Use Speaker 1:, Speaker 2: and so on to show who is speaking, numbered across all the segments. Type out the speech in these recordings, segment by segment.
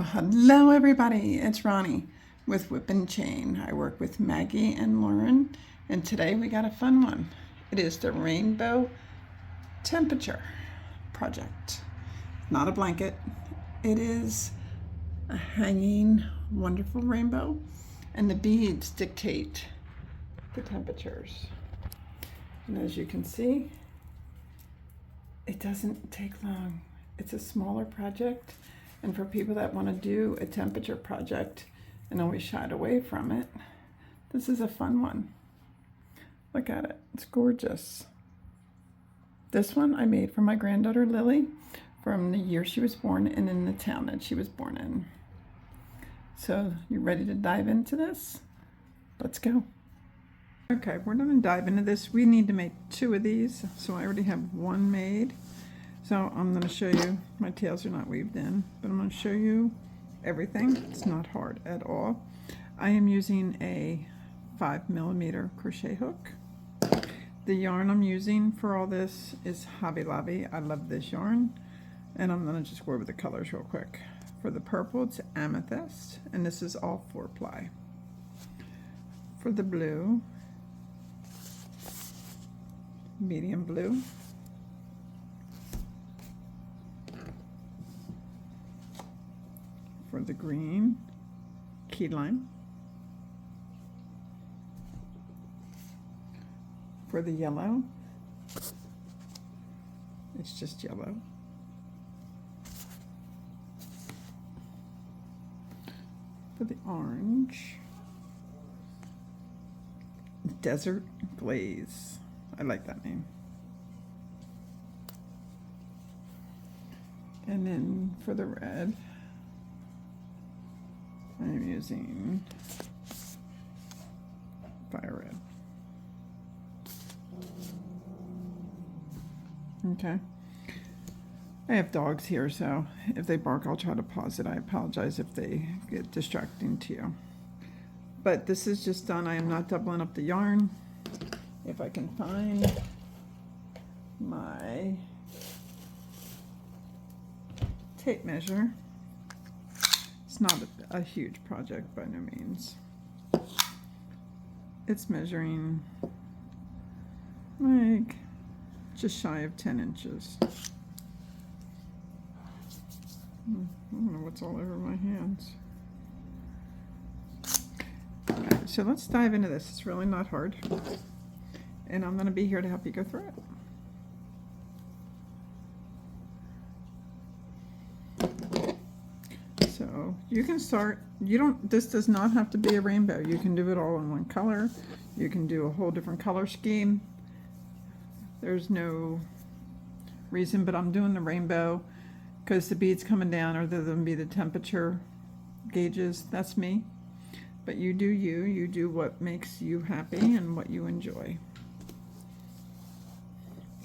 Speaker 1: Well, hello everybody, it's Ronnie with Whip and Chain. I work with Maggie and Lauren, and today we got a fun one. It is the Rainbow Temperature Project. Not a blanket, it is a hanging wonderful rainbow, and the beads dictate the temperatures. And as you can see, it doesn't take long. It's a smaller project. And for people that want to do a temperature project and always shied away from it, this is a fun one. Look at it. It's gorgeous. This one I made for my granddaughter Lily from the year she was born and in the town that she was born in. So you ready to dive into this? Let's go. Okay, we're going to dive into this. We need to make 2 of these, so I already have one made. So I'm going to show you, my tails are not weaved in, but I'm going to show you everything. It's not hard at all. I am using a 5mm crochet hook. The yarn I'm using for all this is Hobby Lobby. I love this yarn. And I'm going to just go over the colors real quick. For the purple, it's Amethyst, and this is all 4-ply. For the blue, medium blue. For the green, key lime. For the yellow, it's just yellow. For the orange, Desert Glaze. I like that name. And then for the red, I'm using Fire Red. Okay. I have dogs here, so if they bark, I'll try to pause it. I apologize if they get distracting to you. But this is just done. I am not doubling up the yarn. If I can find my tape measure. It's not a huge project by no means. It's measuring like just shy of 10 inches. I don't know what's all over my hands. Alright, so let's dive into this. It's really not hard. And I'm going to be here to help you go through it. So you can start, this does not have to be a rainbow. You can do it all in one color. You can do a whole different color scheme. There's no reason, but I'm doing the rainbow because the beads coming down are going to be the temperature gauges. That's me. But you do you. You do what makes you happy and what you enjoy.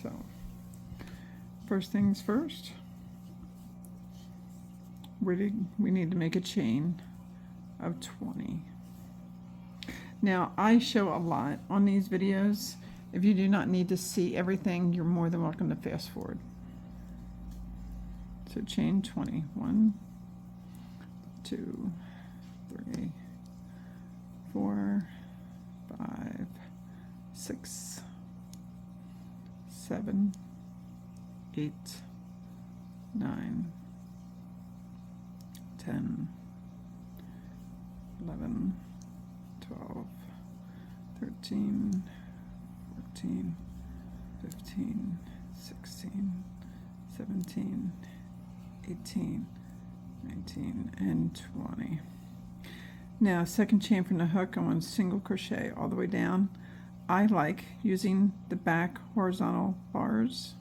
Speaker 1: So, first things first. We need to make a chain of 20. Now, I show a lot on these videos. If you do not need to see everything, you're more than welcome to fast forward. So chain 20. 1, 2, 3, 4, 5, 6, 7, 8, 9, 10, 11, 12, 13, 14, 15, 16, 17, 18, 19, and 20. Now, second chain from the hook, I'm on single crochet all the way down. I like using the back horizontal bars.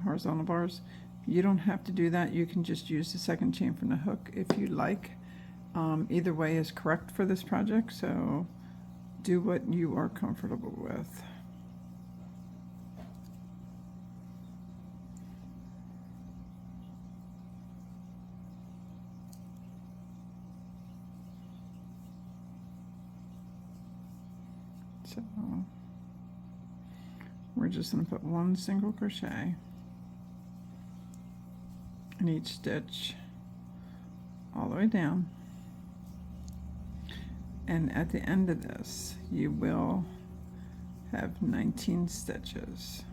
Speaker 1: Horizontal bars. You don't have to do that. You can just use the second chain from the hook if you like. Either way is correct for this project, so do what you are comfortable with. So we're just going to put one single crochet in each stitch all the way down, and at the end of this you will have 19 stitches.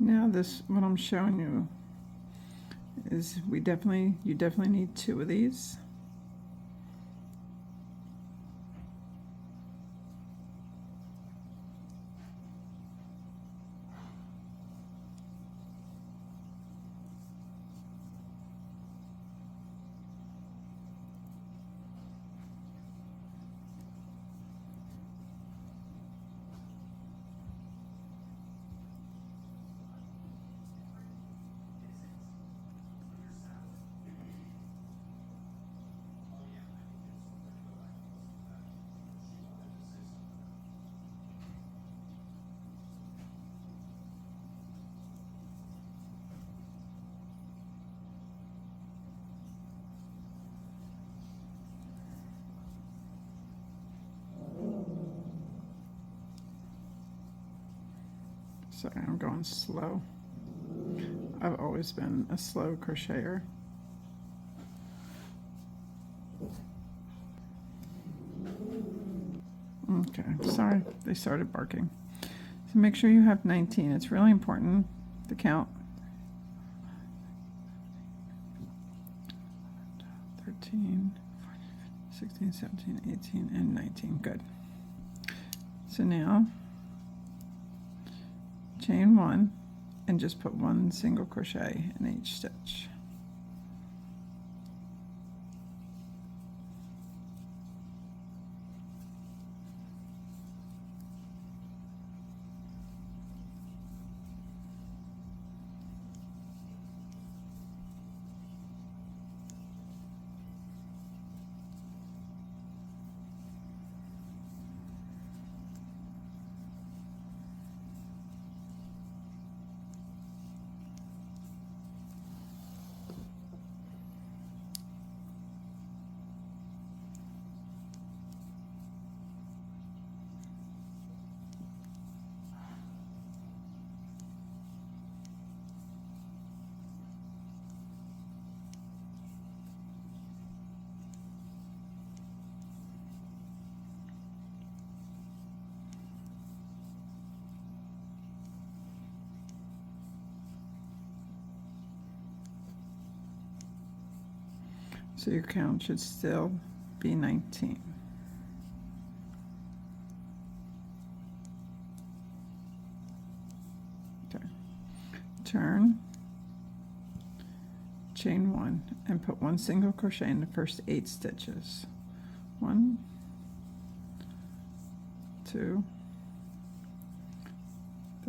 Speaker 1: Now this, what I'm showing you is you definitely need 2 of these. Sorry, I'm going slow. I've always been a slow crocheter. Okay, sorry, they started barking. So make sure you have 19. It's really important to count. 13, 16, 17, 18, and 19. Good. So now chain 1 and just put 1 single crochet in each stitch. So your count should still be 19. Okay. Turn, chain 1, and put 1 single crochet in the first 8 stitches. 1, 2,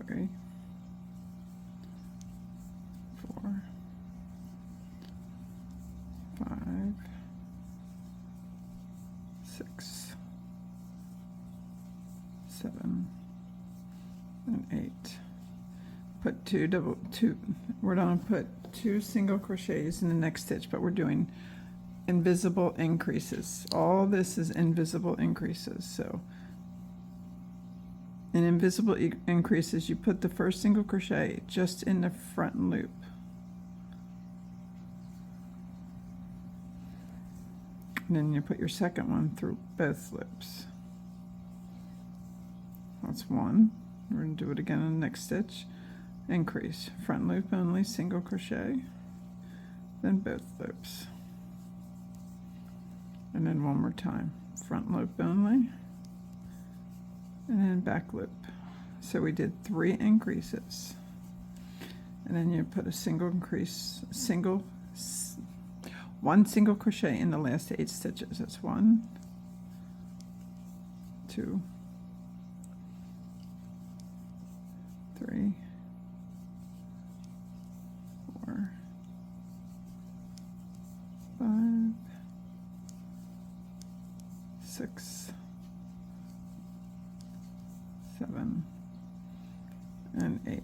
Speaker 1: 3, 4, 5, 6, 7, and 8. Put 2. We're going to put 2 single crochets in the next stitch, but we're doing invisible increases. All this is invisible increases. So in invisible increases, you put the first single crochet just in the front loop. And then you put your second one through both loops. That's 1. We're going to do it again in the next stitch. Increase, front loop only, single crochet, then both loops. And then one more time, front loop only, and then back loop. So we did 3 increases. And then you put a single increase, 1 single crochet in the last 8 stitches. That's 1, 2, 3, 4, 5, 6, 7, and 8.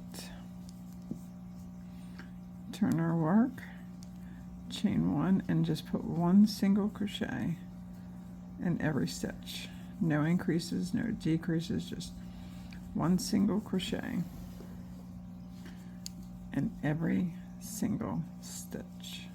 Speaker 1: Turn our work, chain 1, and just put 1 single crochet in every stitch. No increases, no decreases, just 1 single crochet in every single stitch.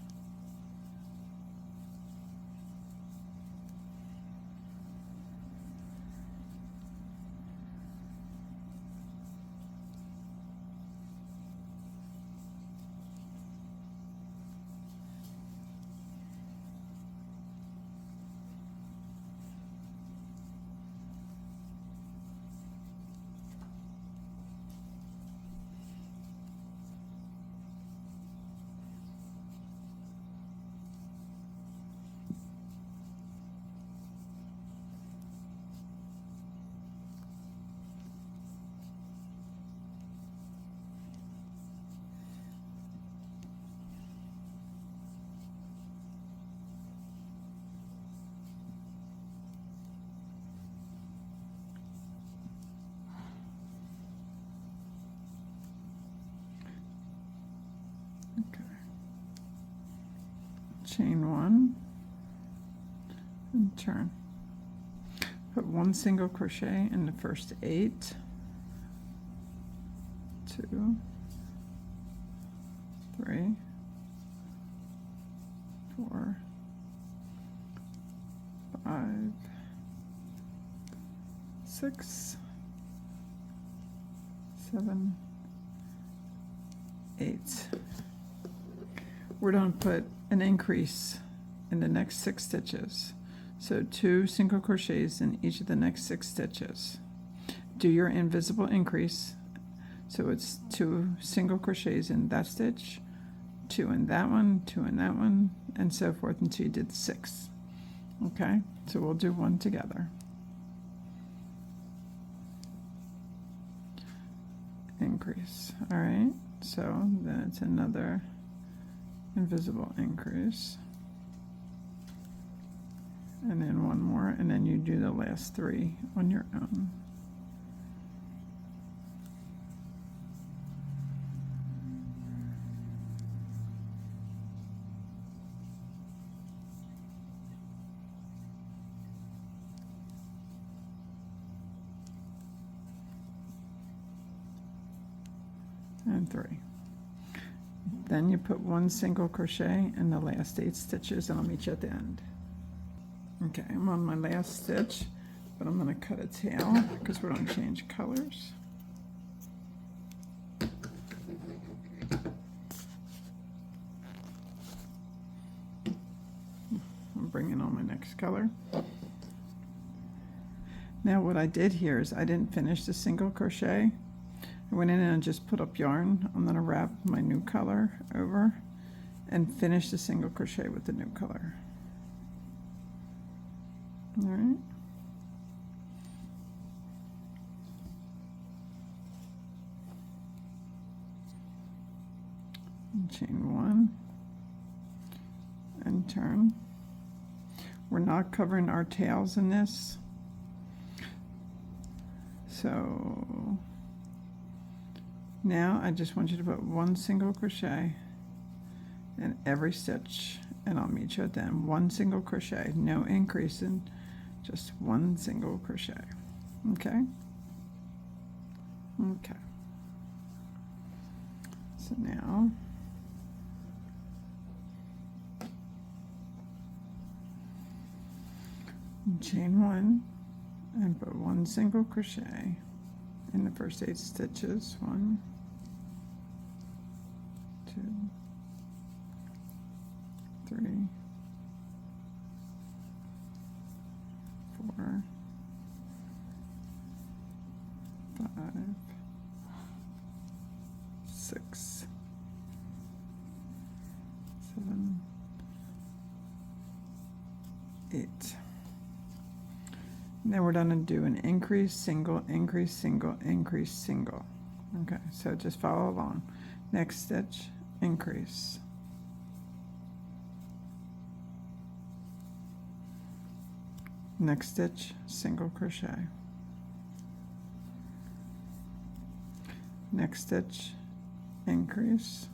Speaker 1: Chain 1 and turn. Put 1 single crochet in the first 8, 2, 3, 4, 5, 6, 7, 8. We're going to put an increase in the next 6 stitches. So 2 single crochets in each of the next 6 stitches. Do your invisible increase. So it's 2 single crochets in that stitch, 2 in that one, 2 in that one, and so forth until you did 6. Okay, so we'll do one together. Increase. All right, so then it's another invisible increase, and then one more, and then you do the last 3 on your own. And 3. Then you put 1 single crochet in the last 8 stitches, and I'll meet you at the end. Okay, I'm on my last stitch, but I'm going to cut a tail because we're going to change colors. I'm bringing on my next color. Now what I did here is I didn't finish the single crochet. I went in and just put up yarn. I'm going to wrap my new color over and finish the single crochet with the new color. All right. And chain 1 and turn. We're not covering our tails in this, so now I just want you to put 1 single crochet in every stitch, and I'll meet you at the end. 1 single crochet, no increase in, just 1 single crochet. Okay? Okay. So now chain 1 and put 1 single crochet in the first 8 stitches. 1, 2, 3, 4, 5, 6, 7, 8. And then we're going to do an increase, single, increase, single, increase, single. Okay, so just follow along. Next stitch, increase. Next stitch, single crochet. Next stitch, increase.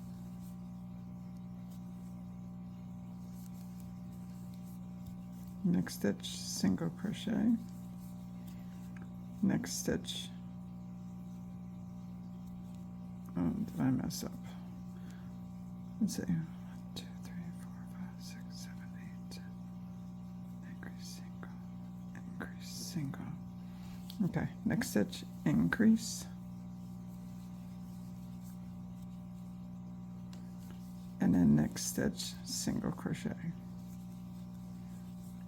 Speaker 1: Next stitch, single crochet. Next stitch, oh, did I mess up? Let's see, 1, 2, 3, 4, 5, 6, 7, 8, increase, single, increase, single. Okay, next stitch, increase. And then next stitch, single crochet.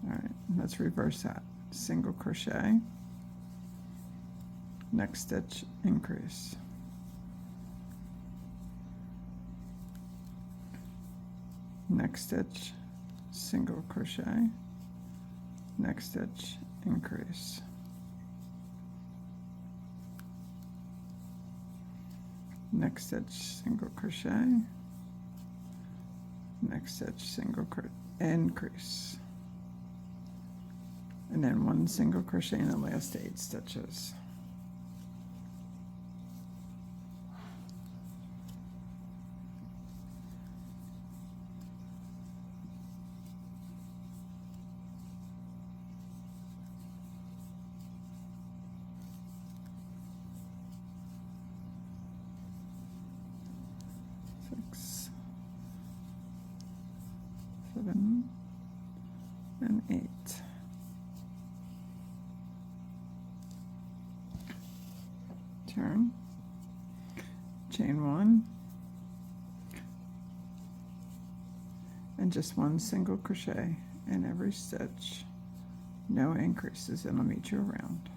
Speaker 1: All right, let's reverse that. Single crochet, next stitch, increase. Next stitch, single crochet, next stitch, increase. Next stitch, single crochet, next stitch, single increase. And then 1 single crochet in the last 8 stitches. Six, 7, and 8. Turn, chain 1, and just 1 single crochet in every stitch, no increases, and I'll meet you around.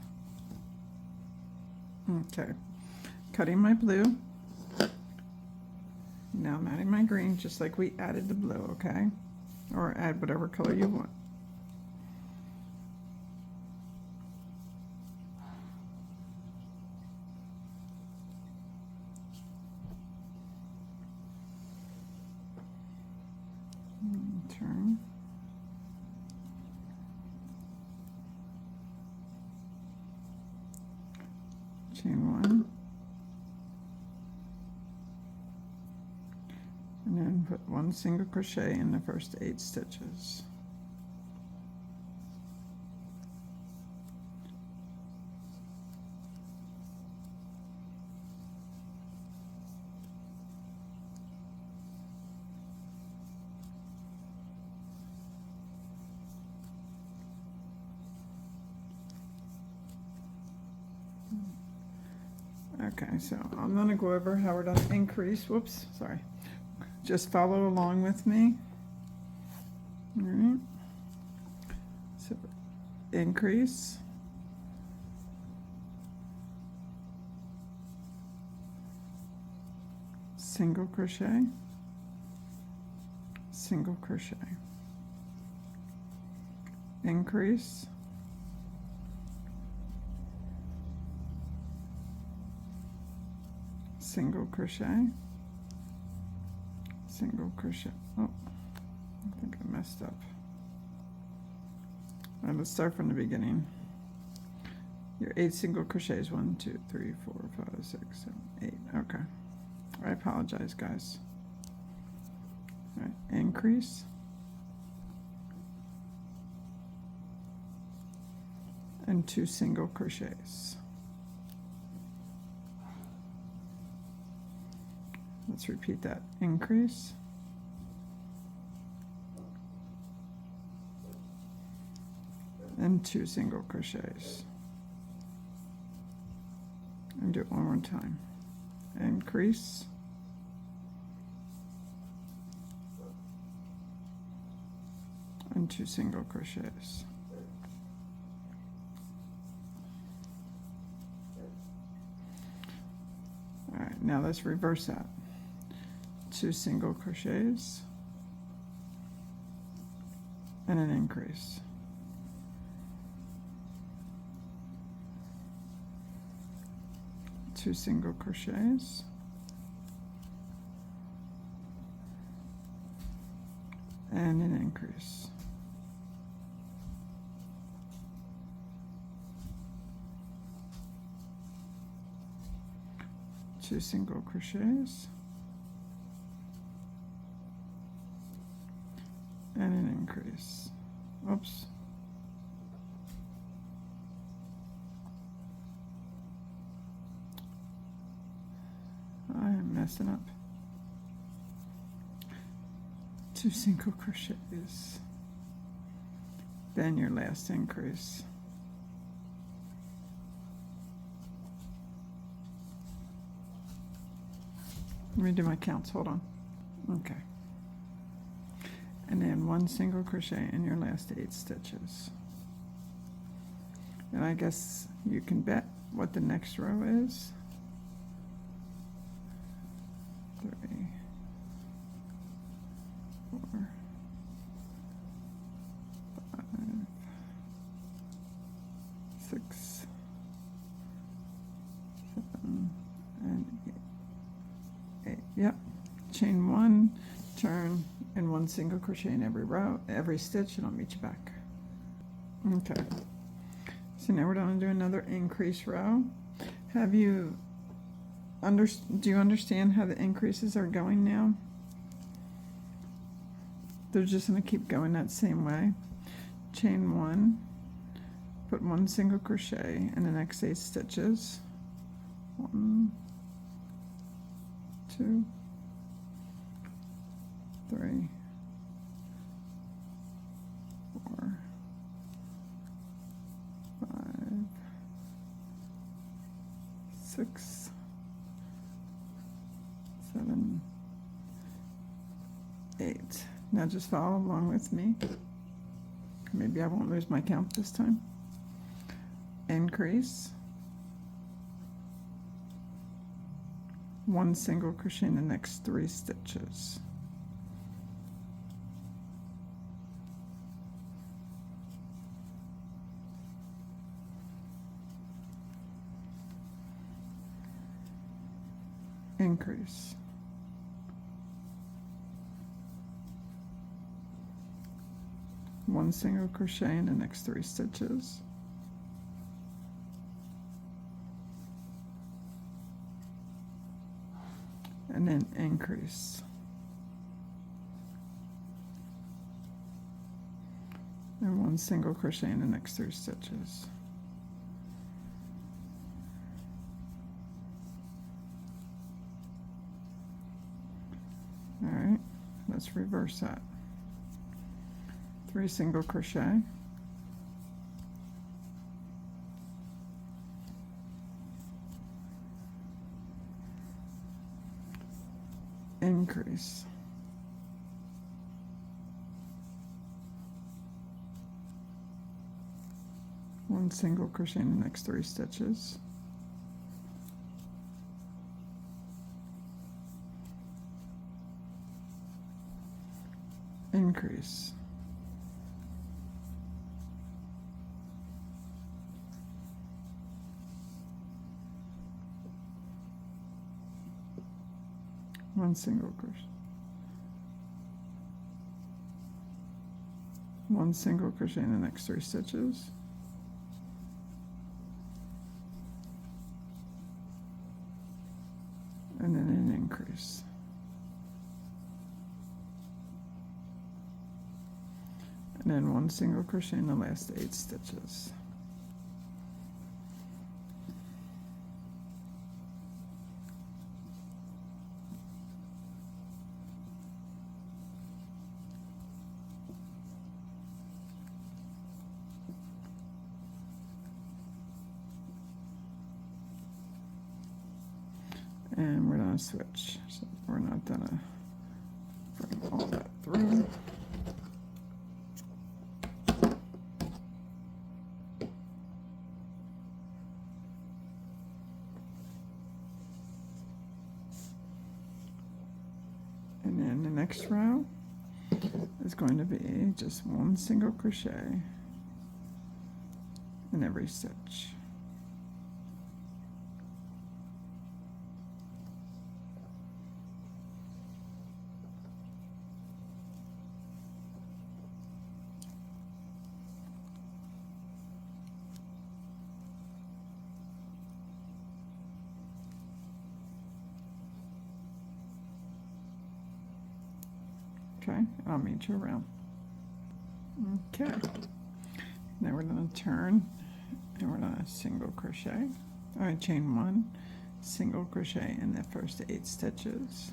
Speaker 1: Okay, cutting my blue. Now I'm adding my green just like we added the blue, okay? Or add whatever color you want. Turn. Chain 1. And then put 1 single crochet in the first 8 stitches. Okay, so I'm going to go over how we're going to increase. Whoops, sorry. Just follow along with me. All right. So increase. Single crochet. Single crochet. Increase. Single crochet, single crochet. Oh, I think I messed up. All right, let's start from the beginning. Your 8 single crochets, 1, 2, 3, 4, 5, 6, 7, 8. Okay, I apologize, guys. All right, increase, and 2 single crochets. Let's repeat that. Increase, and 2 single crochets. And do it one more time. Increase, and 2 single crochets. All right, now let's reverse that. 2 single crochets and an increase. 2 single crochets, and an increase. Two single crochets and an increase. Oops. I am messing up. Two single crochets, then your last increase. Let me do my counts, hold on. Okay. And then 1 single crochet in your last 8 stitches. And I guess you can bet what the next row is. 3, 4, 5, 6, 7, and 8. Yep. Chain 1, turn, and 1 single crochet in every row, every stitch, and I'll meet you back. Okay. So now we're going to do another increase row. Do you understand how the increases are going now? They're just going to keep going that same way. Chain 1, put 1 single crochet in the next 8 stitches. 1, 2, 3, 4, 5, 6, 7, 8. Now just follow along with me. Maybe I won't lose my count this time. Increase. 1 single crochet in the next 3 stitches. Increase. 1 single crochet in the next 3 stitches. And then increase. And 1 single crochet in the next 3 stitches. All right, let's reverse that. 3 single crochet. Increase. 1 single crochet in the next 3 stitches. Increase. 1 single crochet. 1 single crochet in the next 3 stitches. And then an increase. And then 1 single crochet in the last 8 stitches. And we're going to switch, so we're not going to bring all that through. And then the next row is going to be just 1 single crochet in every stitch. Okay, I'll meet you around. Okay, now we're going to turn and we're going to single crochet. All right, chain 1, single crochet in the first 8 stitches.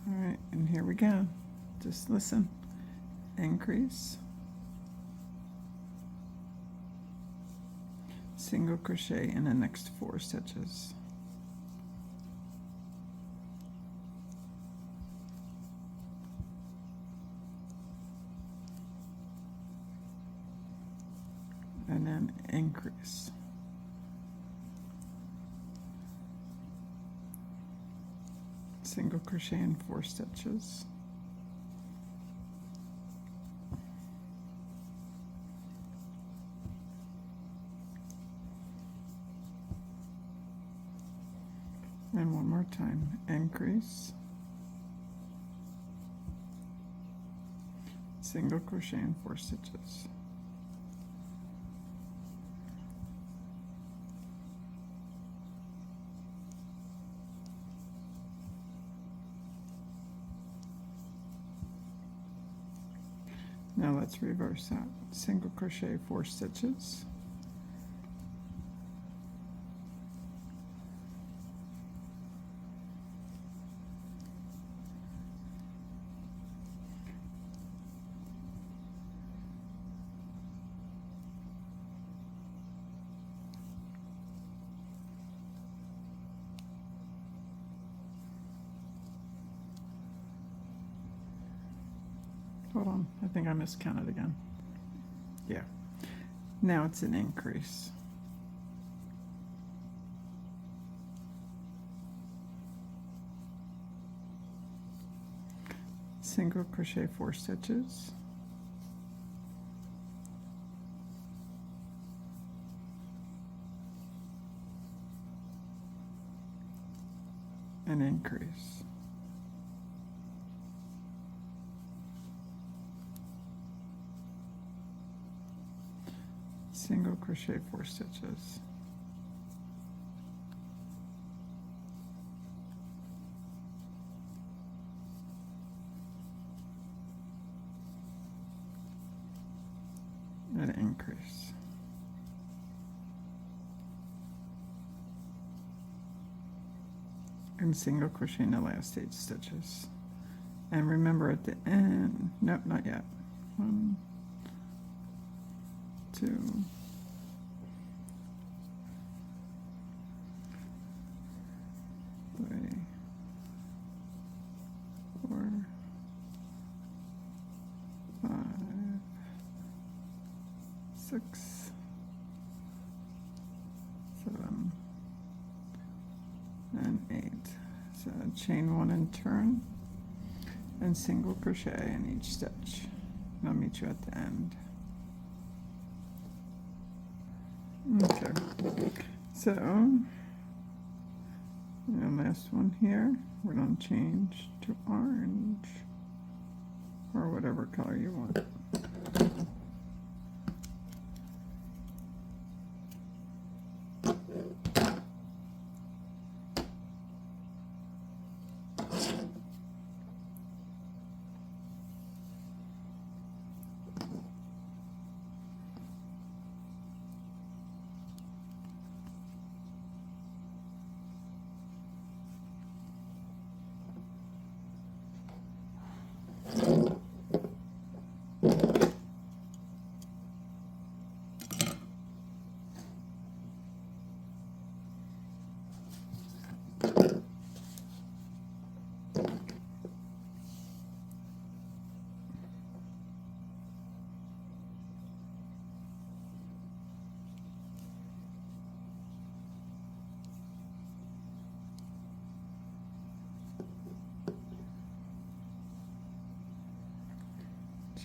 Speaker 1: All right, and here we go. Just listen. Increase, single crochet in the next 4 stitches. And then increase. Single crochet in 4 stitches. And one more time, increase, single crochet in 4 stitches. Now let's reverse that. Single crochet 4 stitches. Hold on, I think I miscounted again. Yeah, now it's an increase. Single crochet 4 stitches. An increase. Single crochet 4 stitches. An increase. And single crochet in the last 8 stitches. And remember at the end, nope, not yet. 1, 2, 3, 4, 5, 6, 7, and 8. So chain 1 and turn, and single crochet in each stitch. And I'll meet you at the end. Okay, so the last one here, we're going to change to orange, or whatever color you want.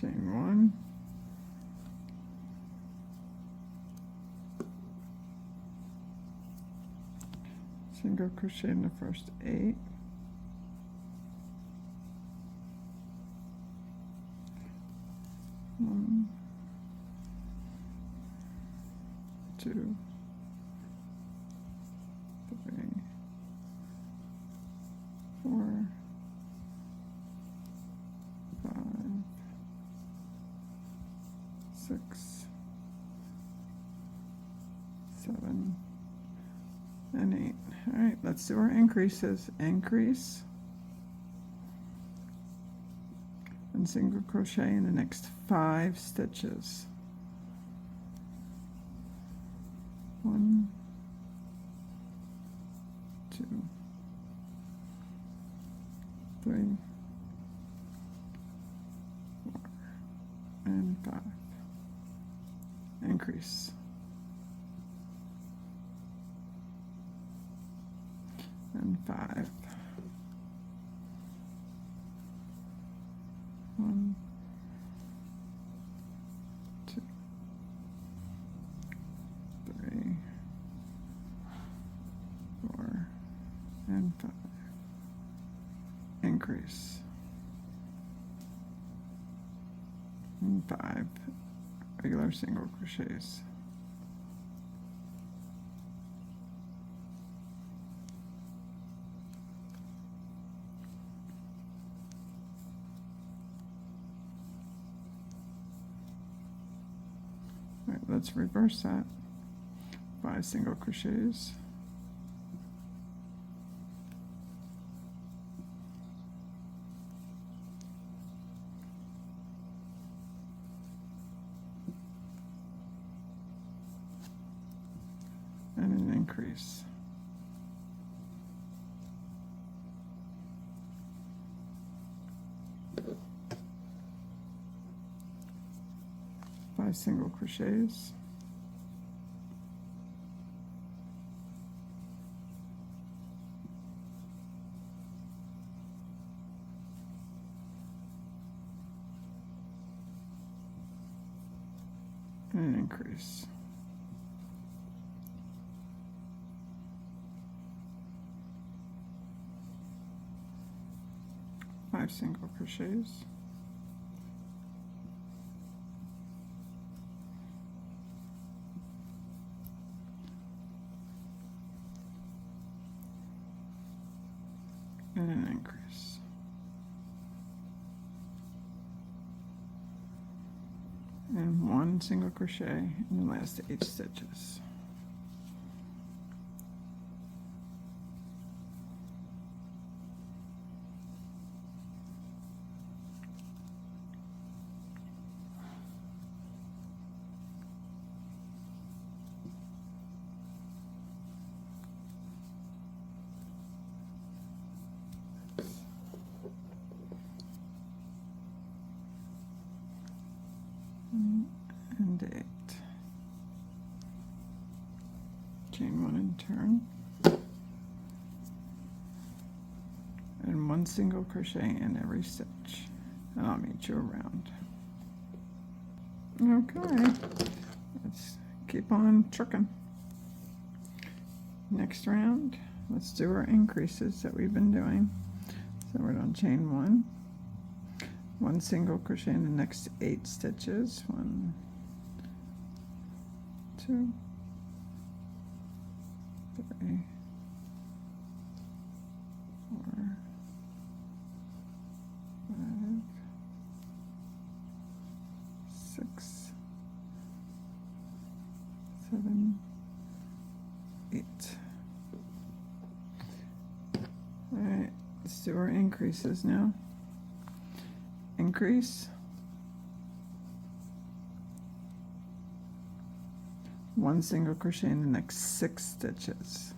Speaker 1: Chain 1, single crochet in the first 8, one, 2, 3, 4, 5, 6, 7, and 8. All right, let's do our increases. Increase and single crochet in the next 5 stitches. 1, 2, 3, 4, and 5. Increase. And 5. 1, 2, 3, 4, and 5. Increase. And 5 regular single crochets. All right, let's reverse that. 5 single crochets. And an increase. Five single crochets. And an increase. Five single crochets. And an increase. And 1 single crochet in the last 8 stitches. And 8. Chain 1 and turn. And 1 single crochet in every stitch. And I'll meet you around. Okay, let's keep on trucking. Next round, let's do our increases that we've been doing. So we're on chain 1. 1 single crochet in the next 8 stitches. 1, 2, 3, 4, 5, 6, 7, 8. All right, let's do our increases now. Increase. 1 single crochet in the next 6 stitches.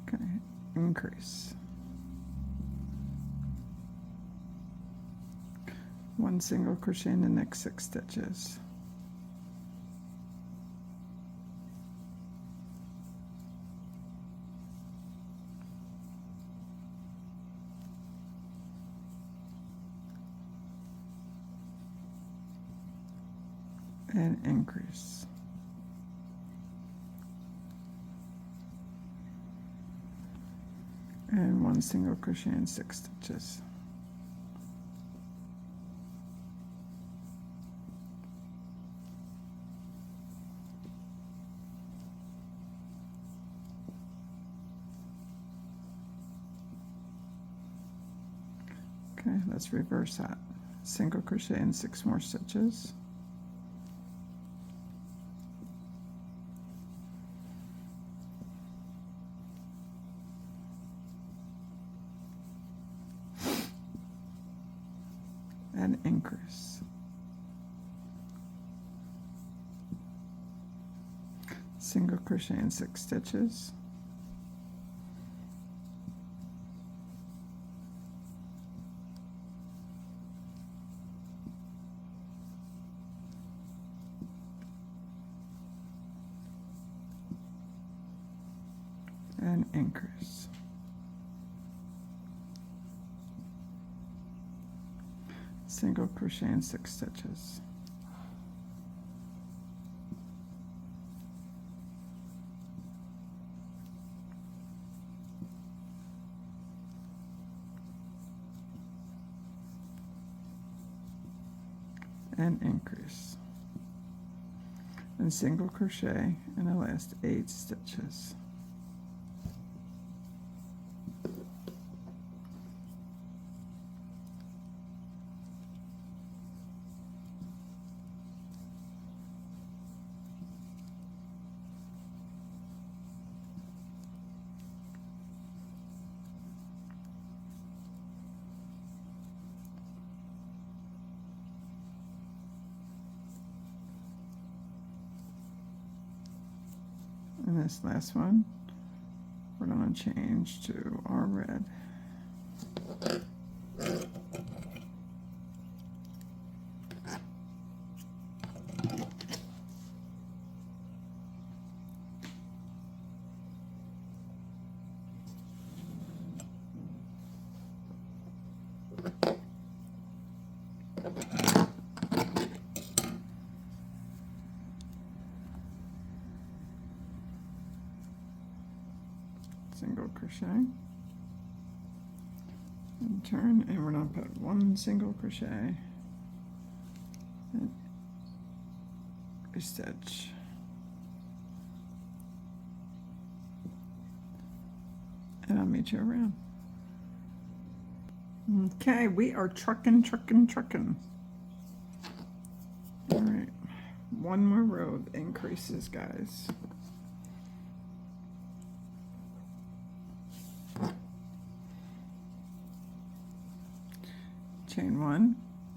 Speaker 1: Okay, increase. 1 single crochet in the next 6 stitches. and increase. And 1 single crochet in 6 stitches. Okay, let's reverse that. Single crochet in 6 more stitches. And increase. Single crochet in 6 stitches. And increase. Single crochet in 6 stitches. And increase. And single crochet in the last 8 stitches. And this last one, we're going to change to our red. Single crochet and turn, and we're going to put 1 single crochet and a stitch, and I'll meet you around. Okay, we are trucking. All right, 1 more row of increases, guys. Chain 1,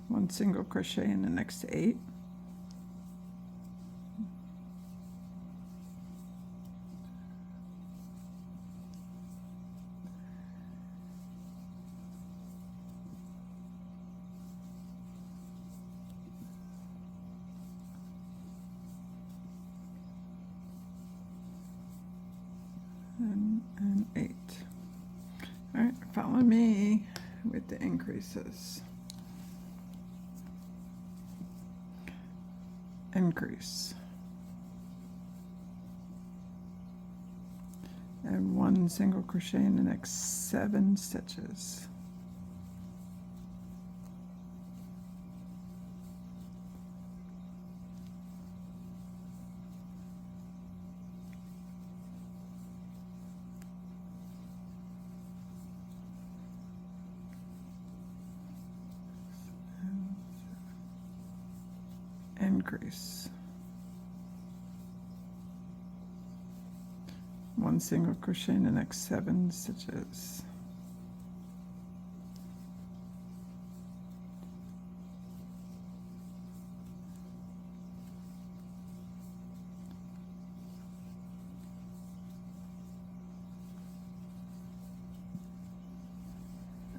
Speaker 1: 1 single crochet in the next 8, and 8. All right, follow me with the increases. Increase. And 1 single crochet in the next 7 stitches. Increase. 1 single crochet in the next 7 stitches.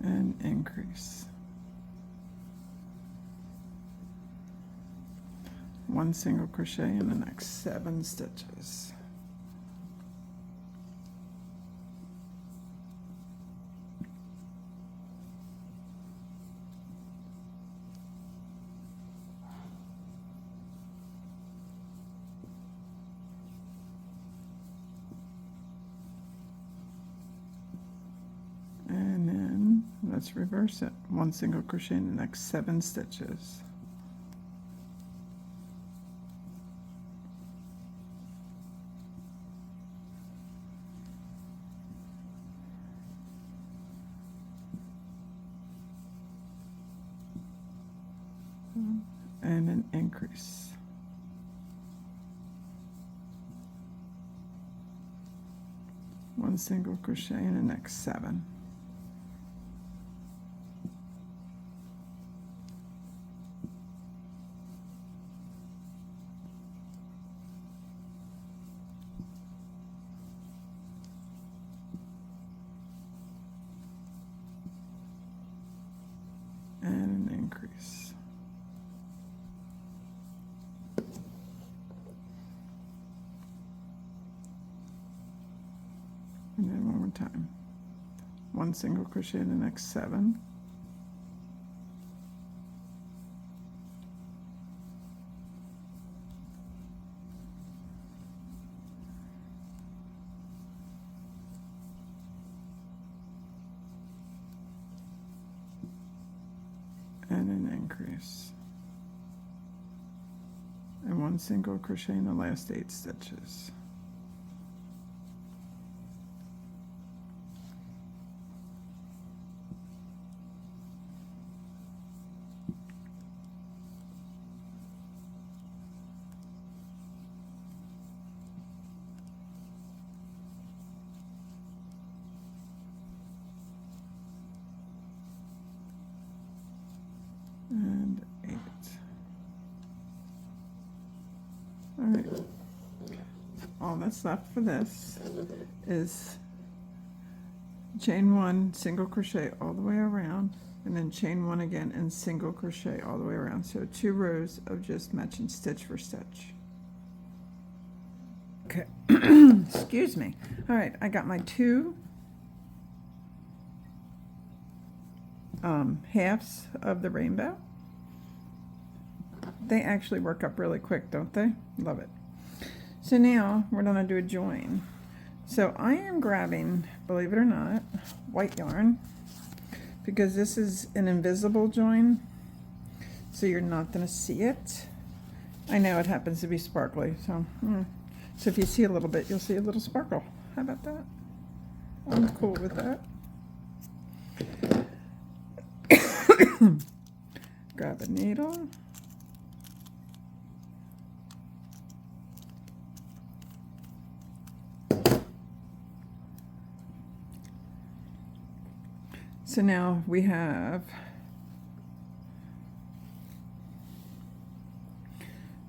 Speaker 1: And increase. 1 single crochet in the next 7 stitches. let's reverse it. 1 single crochet in the next 7 stitches. And an increase. One single crochet in the next 7. And an increase. And then one more time. 1 single crochet in the next 7. And an increase. And 1 single crochet in the last 8 stitches. And 8. All right. All that's left for this is chain 1, single crochet all the way around, and then chain 1 again and single crochet all the way around. So 2 rows of just matching stitch for stitch. Okay. Excuse me. All right, I got my 2 halves of the rainbow. They actually work up really quick, don't they? Love it. So now we're going to do a join. So I am grabbing, believe it or not, white yarn, because this is an invisible join, so you're not going to see it. I know it happens to be sparkly, so so if you see a little bit, you'll see a little sparkle. How about that? I'm cool with that. Grab a needle. So now we have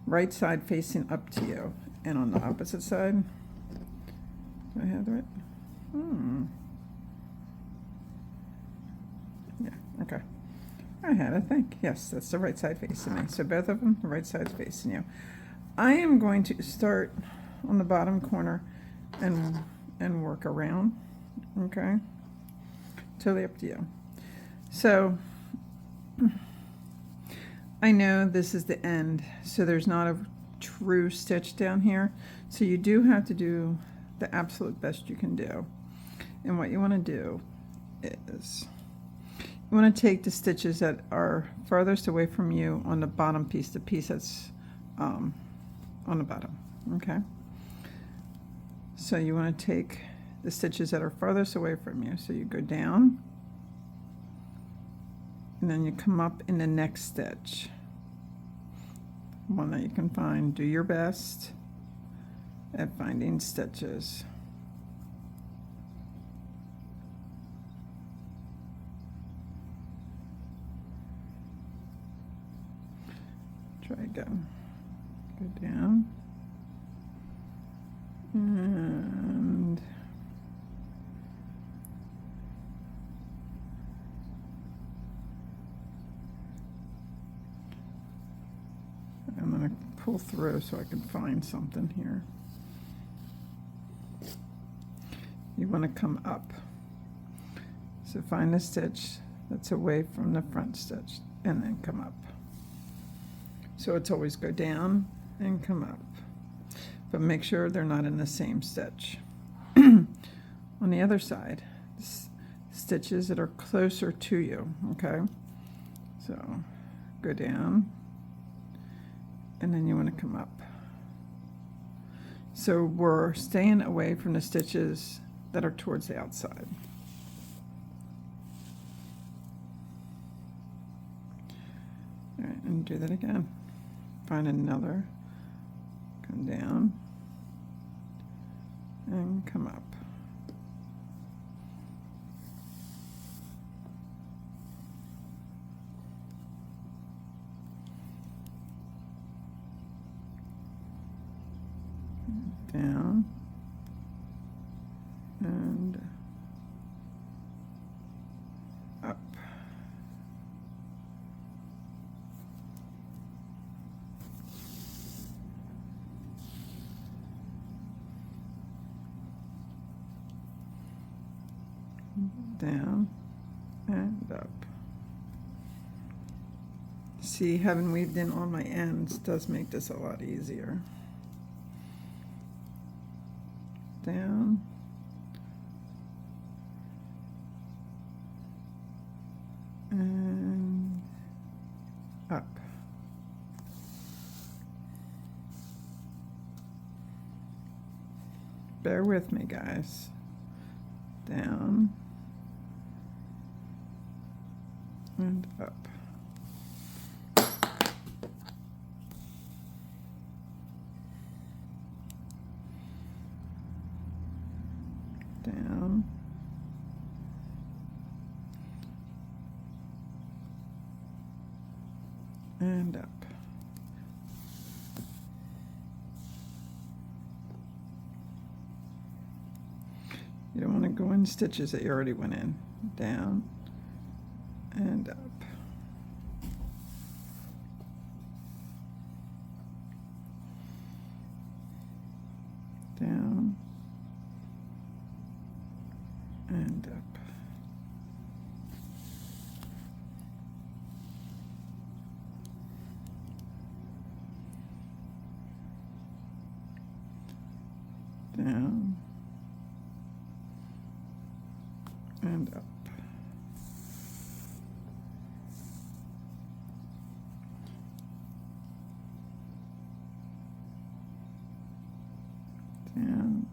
Speaker 1: right side facing up to you, and on the opposite side, do I have the right? Yeah, okay. I had, I think. Yes, that's the right side facing me. So both of them, the right side's facing you. I am going to start on the bottom corner and work around, okay? Totally up to you. So I know this is the end, so there's not a true stitch down here. So you do have to do the absolute best you can do. And what you want to do is you want to take the stitches that are farthest away from you on the bottom piece, the piece that's on the bottom, okay? So you want to take the stitches that are farthest away from you. So you go down, and then you come up in the next stitch, one that you can find. Do your best at finding stitches. Try again. Go down. And I'm going to pull through so I can find something here. You want to come up. So find the stitch that's away from the front stitch and then come up. So it's always go down and come up. But make sure they're not in the same stitch. On the other side, stitches that are closer to you, okay? So go down, and then you want to come up. So we're staying away from the stitches that are towards the outside. All right, and do that again. Find another, come down, and come up. Down and up. Down and up. See, having weaved in on my ends does make this a lot easier. Down and up. Bear with me, guys. Down and up. Down and up. You don't want to go in stitches that you already went in. Down and up. Down and up. Down and up. Down.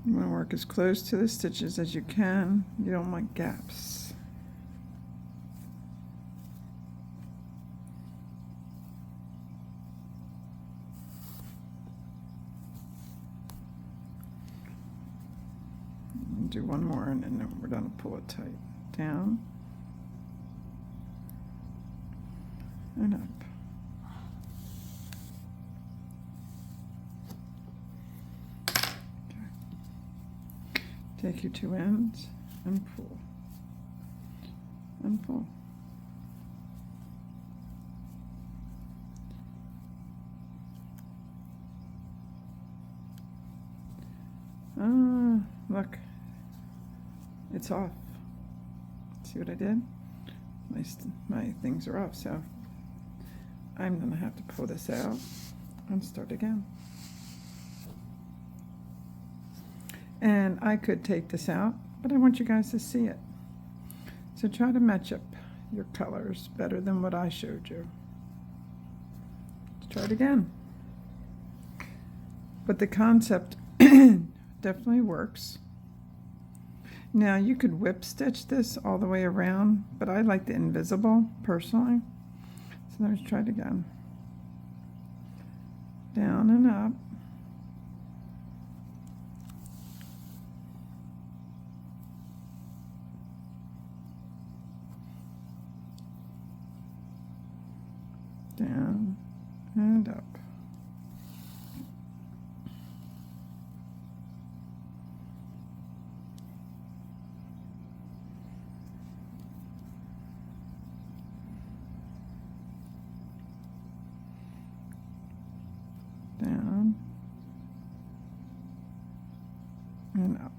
Speaker 1: You want to work as close to the stitches as you can. You don't want gaps. Do one more and then we're going to pull it tight. Down and up. Take your two ends and pull and pull. Ah, look, it's off. See what I did? My things are off, so I'm going to have to pull this out and start again. And I could take this out, but I want you guys to see it. So try to match up your colors better than what I showed you. Let's try it again. But the concept definitely works. Now you could whip stitch this all the way around, but I like the invisible personally. So let's try it again. Down and up. Down and up. Down and up.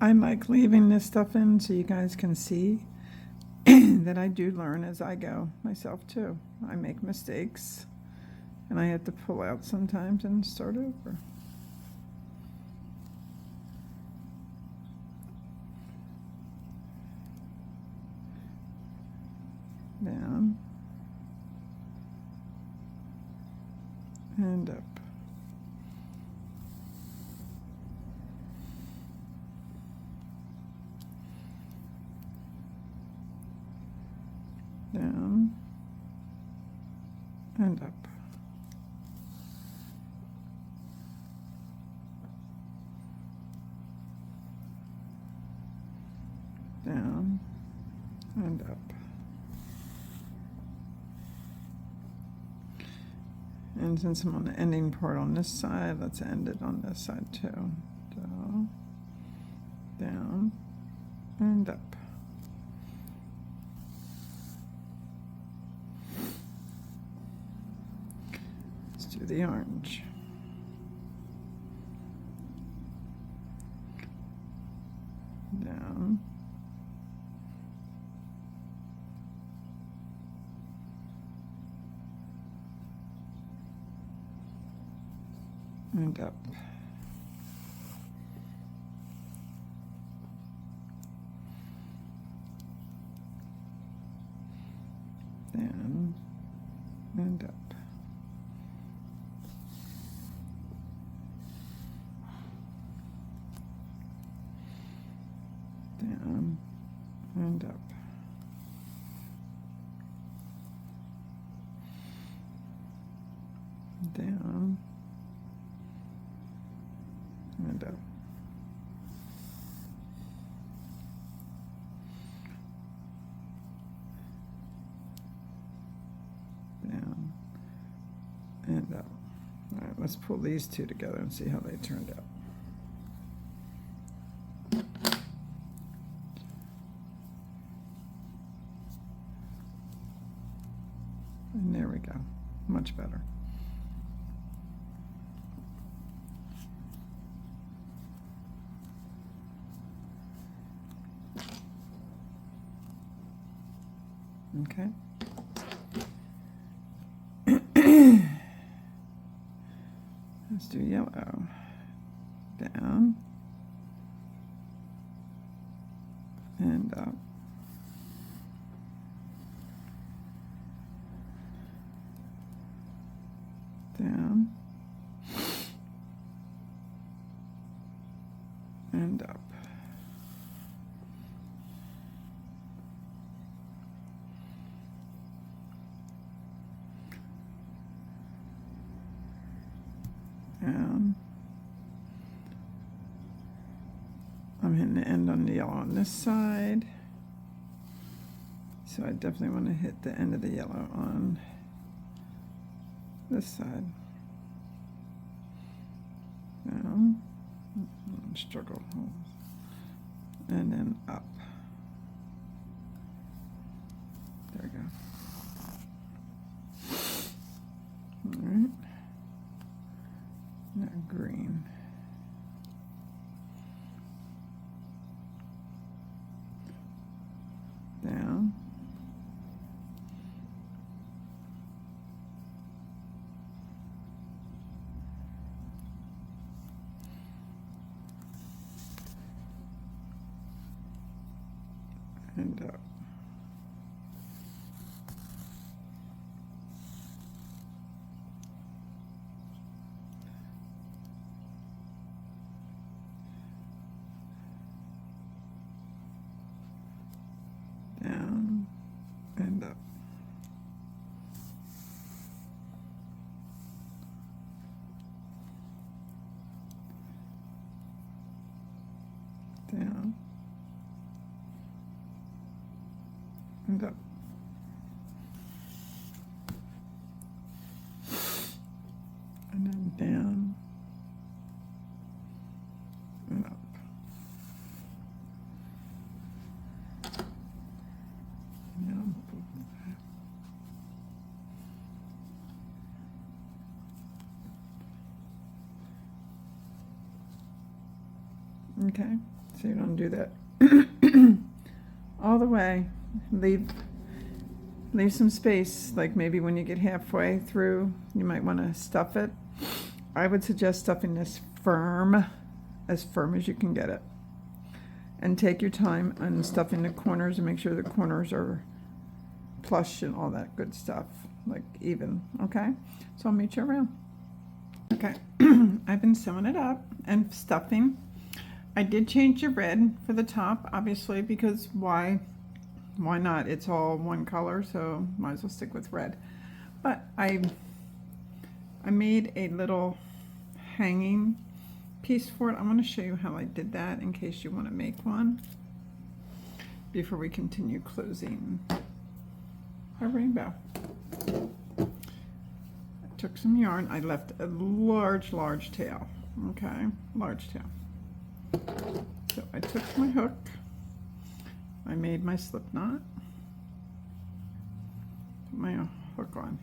Speaker 1: I like leaving this stuff in so you guys can see that I do learn as I go myself too. I make mistakes and I have to pull out sometimes and start over. Down and up. Down and up. Down and up. And since I'm on the ending part on this side, let's end it on this side too. So, down and up. Let's do the orange. Down. And up. Down and up. Down and up. Down and up. Down and up. All right, let's pull these two together and see how they turned out. And there we go. Much better. Okay. Let's do yellow. Down and up. Down and up. Down. I'm hitting the end on the yellow on this side. So I definitely want to hit the end of the yellow on this side. Down. Struggle. And then up. There we go. All right. Now green. Down. And up. Down and up. Down and up. And then down and up. Okay, So you don't do that all the way. Leave some space, like maybe when you get halfway through, you might want to stuff it. I would suggest stuffing this as firm as you can get it. And take your time on stuffing the corners and make sure the corners are plush and all that good stuff, like even, okay? So I'll meet you around. Okay, I've been sewing it up and stuffing. I did change the red for the top, obviously, because why not? It's all one color, so might as well stick with red. But I made a little hanging piece for it. I want to show you how I did that in case you want to make one before we continue closing our rainbow. I took some yarn. I left a large tail. Okay, large tail. So I took my hook. I made my slip knot. Put my hook on.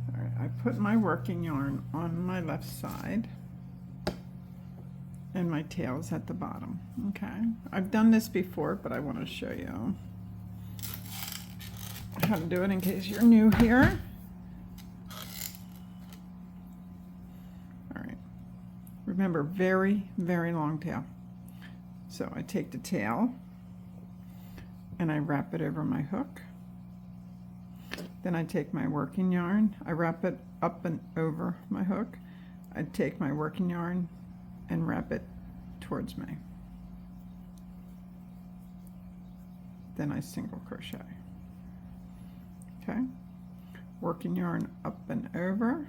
Speaker 1: All right, I put my working yarn on my left side and my tail is at the bottom. Okay, I've done this before, but I want to show you how to do it in case you're new here. All right, remember, very long tail. So I take the tail and I wrap it over my hook. Then I take my working yarn, I wrap it up and over my hook. I take my working yarn and wrap it towards me. Then I single crochet. Okay, working yarn up and over,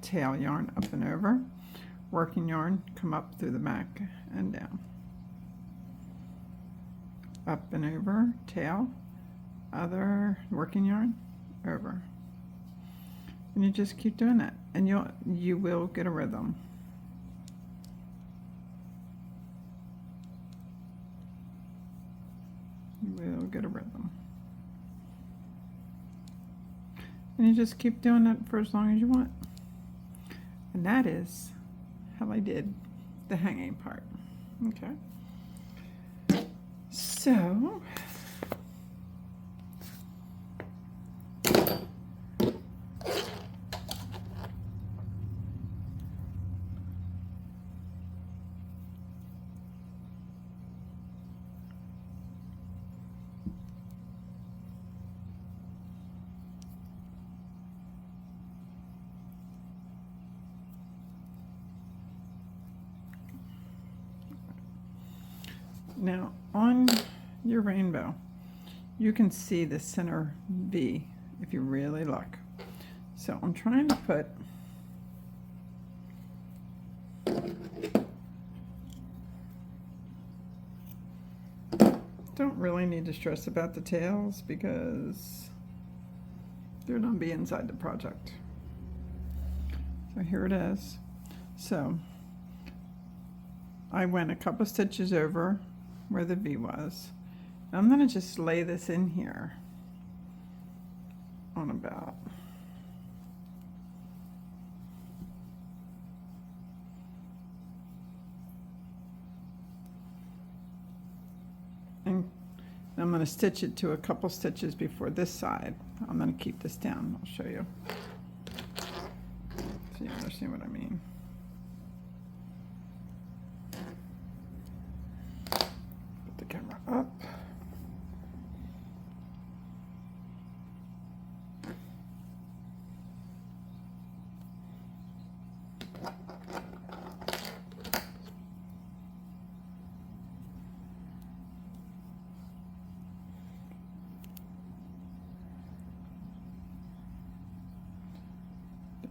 Speaker 1: tail yarn up and over, working yarn come up through the back and down, up and over, tail, other working yarn, over, and you just keep doing that, and you will get a rhythm. You will get a rhythm. And you just keep doing that for as long as you want. And that is how I did the hanging part. Okay. So, now on your rainbow, you can see the center V if you really look. So I'm trying to put don't really need to stress about the tails because they're going to be inside the project. So here it is. So I went a couple stitches over where the V was. I'm going to just lay this in here on about and I'm going to stitch it to a couple stitches before this side. I'm going to keep this down. I'll show you so you understand what I mean. Put the camera up.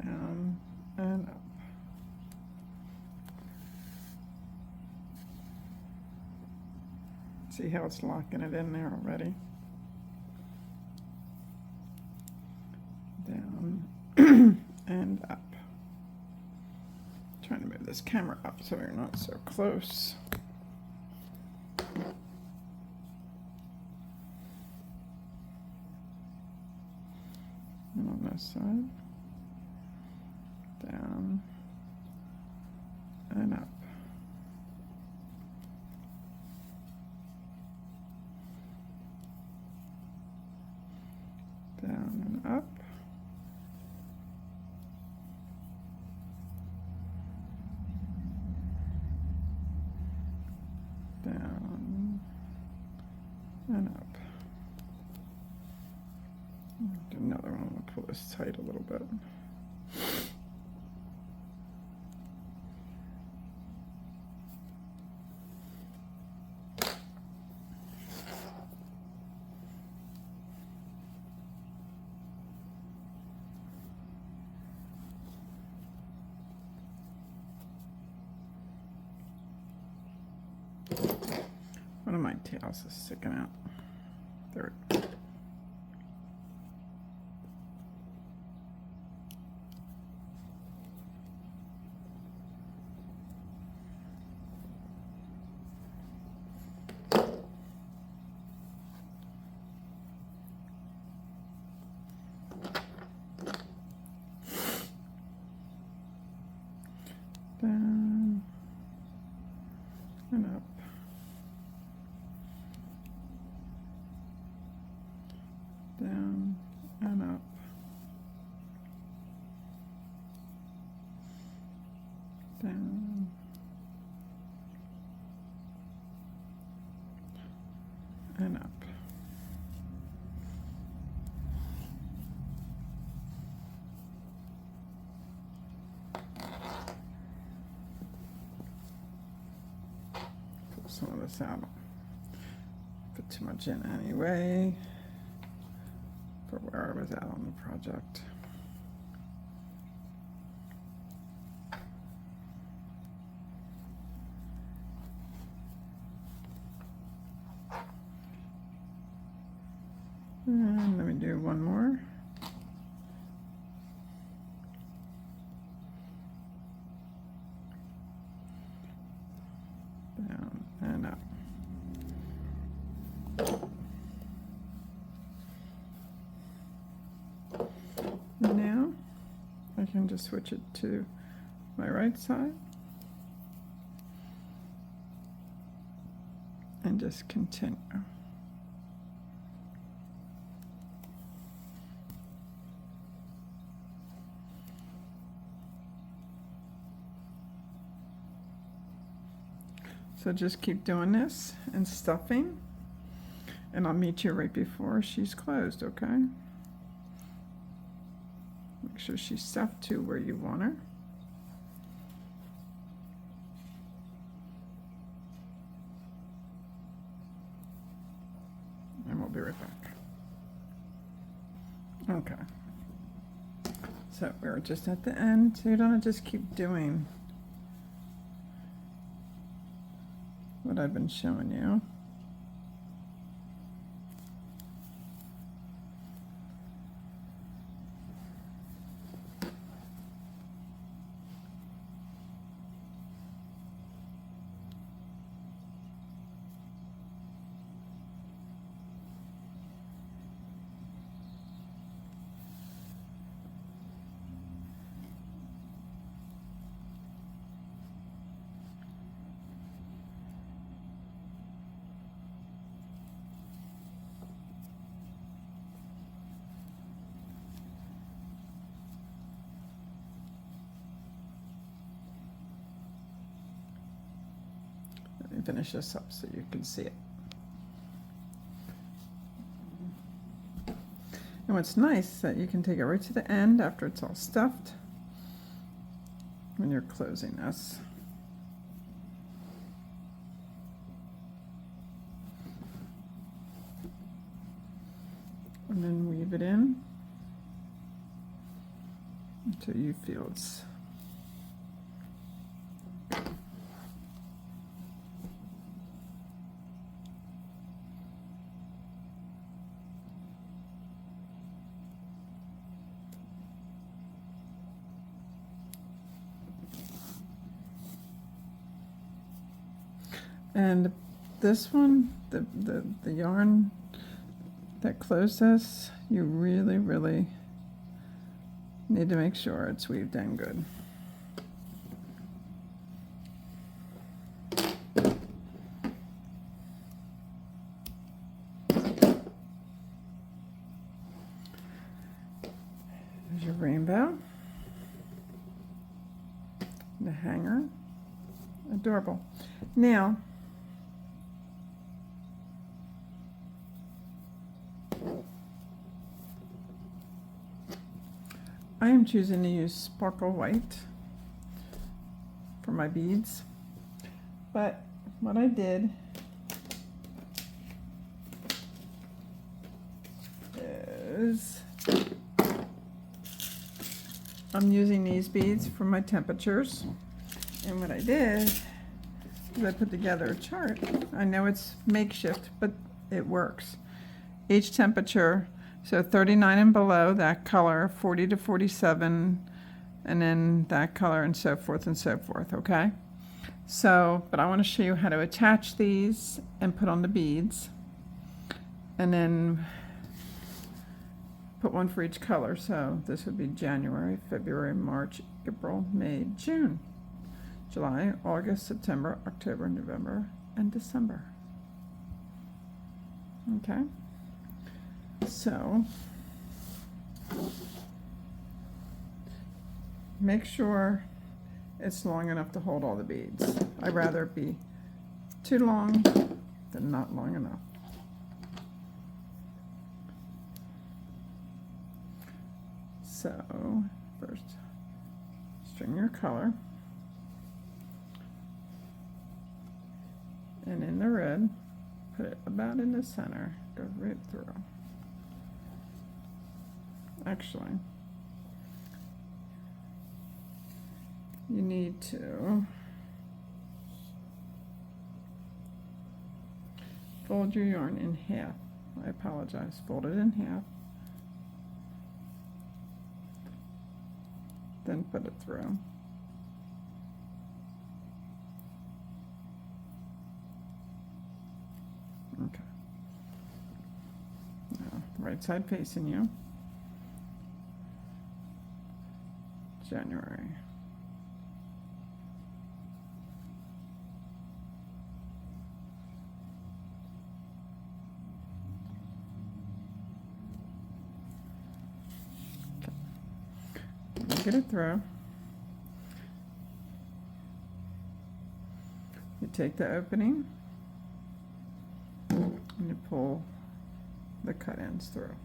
Speaker 1: Down and up. See how it's locking it in there already? Down and up. Trying to move this camera up so you're not so close. And on this side. Down and up. Down and up. Down and up. Do another one. We'll pull this tight a little bit. One of my tails is sticking out. There it goes. Down and up. Down and up. Down and up. Pull some of this out. Put too much in anyway. For where I was at on the project. And let me do one more. Down and up. And now I can just switch it to my right side and just continue. So just keep doing this and stuffing, and I'll meet you right before she's closed, okay? Make sure she's stuffed to where you want her. And we'll be right back. Okay. So we're just at the end, so you don't just keep doing what I've been showing you. Finish this up so you can see it. And what's nice is that you can take it right to the end after it's all stuffed when you're closing this. And then weave it in until you feel it's and this one, the yarn that closed this, you really need to make sure it's weaved in good. There's your rainbow. The hanger. Adorable. Now, I am choosing to use sparkle white for my beads, but what I did is I'm using these beads for my temperatures, and what I did is I put together a chart. I know it's makeshift, but it works. Each temperature, so 39 and below, that color, 40 to 47, and then that color, and so forth, okay? So, but I want to show you how to attach these and put on the beads, and then put one for each color. So this would be January, February, March, April, May, June, July, August, September, October, November, and December. Okay, so make sure it's long enough to hold all the beads. I'd rather it be too long than not long enough. So first, string your color, and in the red, put it about in the center, go right through. Actually, you need to fold your yarn in half. I apologize, fold it in half, then put it through. Okay. Now, right side facing you. January. Okay. Get it through. You take the opening and you pull the cut ends through.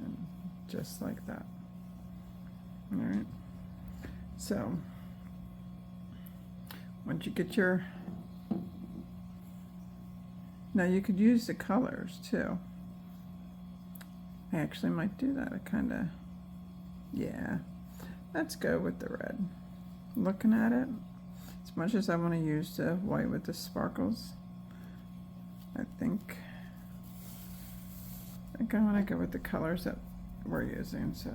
Speaker 1: And just like that. All right. So once you get your, now you could use the colors too. I actually might do that. I kind of, yeah, let's go with the red. Looking at it, as much as I want to use the white with the sparkles, I think I want to go with the colors that we're using, so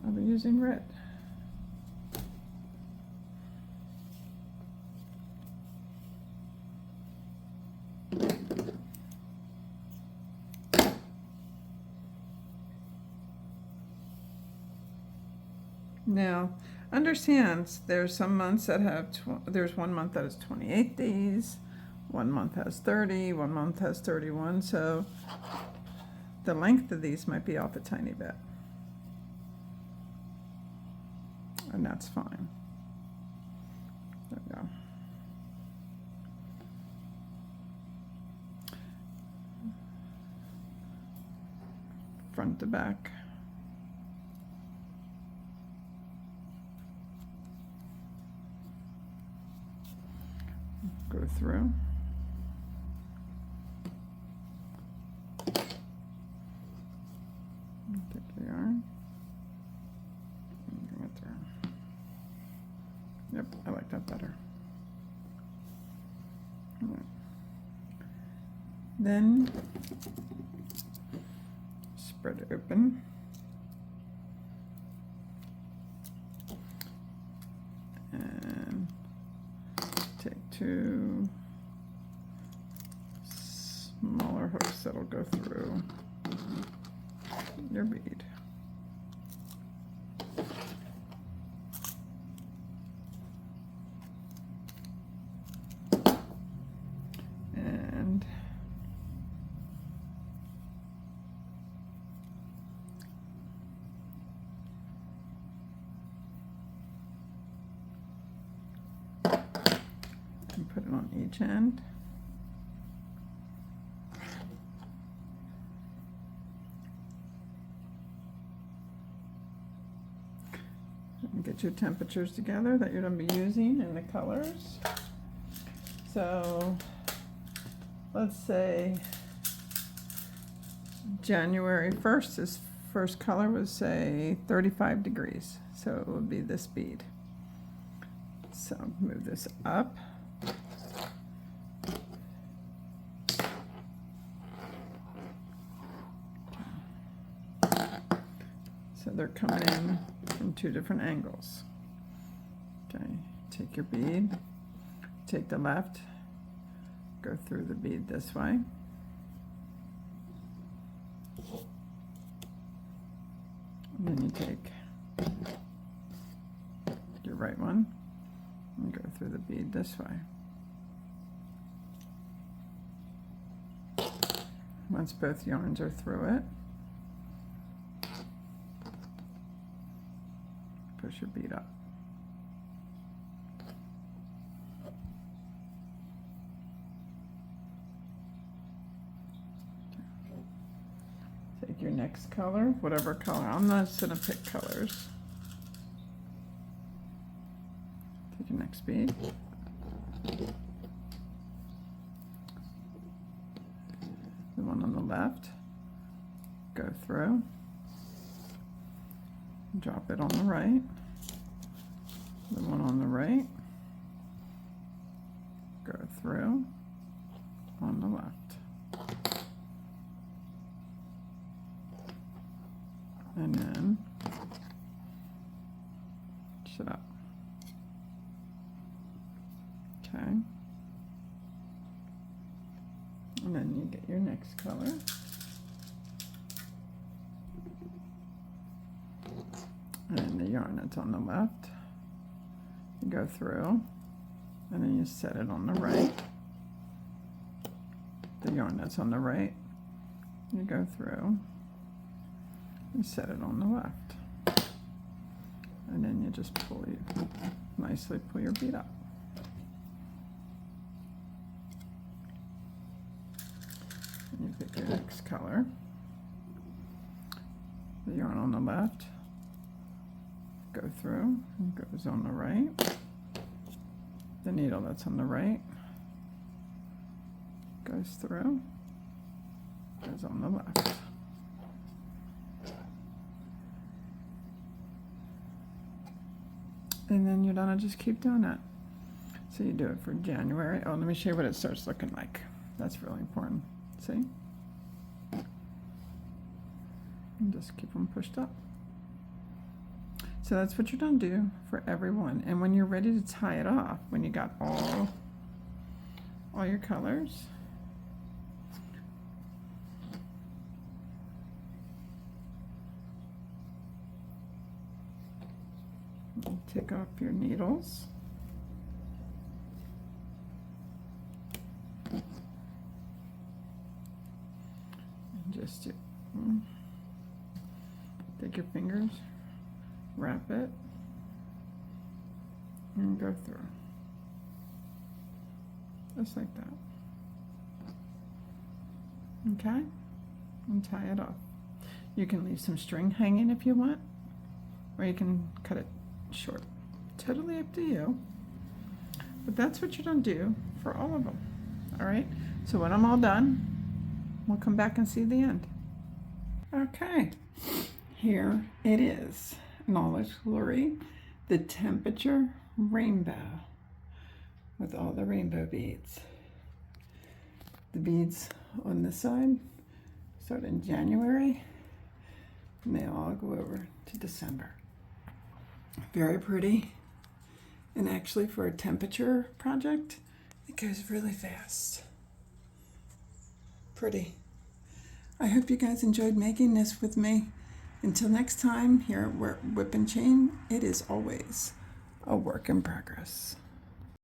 Speaker 1: I'll be using red. Now, understand there's some months that have, there's one month that is 28 days, one month has 30, one month has 31, so the length of these might be off a tiny bit. And that's fine. There we go. Front to back. Go through. Take the yarn. And bring it through. Yep, I like that better. Right. Then spread it open. And take two smaller hooks that'll go through your bead. And each end. And get your temperatures together that you're going to be using and the colors. So let's say January 1st, his first color was, say, 35 degrees. So it would be this bead. So move this up. So they're coming in from 2 different angles. Okay, take your bead, take the left, go through the bead this way. And then you take your right one and go through the bead this way. Once both yarns are through it, push your bead up. Take your next color, whatever color. I'm not just gonna pick colors. Take your next bead. The one on the left, go through, drop it on the right. The one on the right, go through on the left. And then shut up. Okay. And then you get your next color. And the yarn that's on the left, you go through, and then you set it on the right. The yarn that's on the right, you go through, and set it on the left. And then you just nicely pull your bead up. And you pick your next color. The yarn on the left, go through, and goes on the right. The needle that's on the right goes through, goes on the left. And then you're gonna just keep doing that. So you do it for January. Oh, let me show you what it starts looking like. That's really important. See? And just keep them pushed up. So that's what you're gonna do for everyone. And when you're ready to tie it off, when you got all your colors, take off your needles. And just take your fingers, wrap it, and go through. Just like that. Okay? And tie it off. You can leave some string hanging if you want, or you can cut it short. Totally up to you. But that's what you're gonna do for all of them. All right? So when I'm all done, we'll come back and see the end. Okay. Here it is in all its glory, the temperature rainbow with all the rainbow beads. The beads on this side start in January and they all go over to December. Very pretty, and actually for a temperature project, it goes really fast. Pretty. I hope you guys enjoyed making this with me. Until next time, here at Whip and Chain, it is always a work in progress.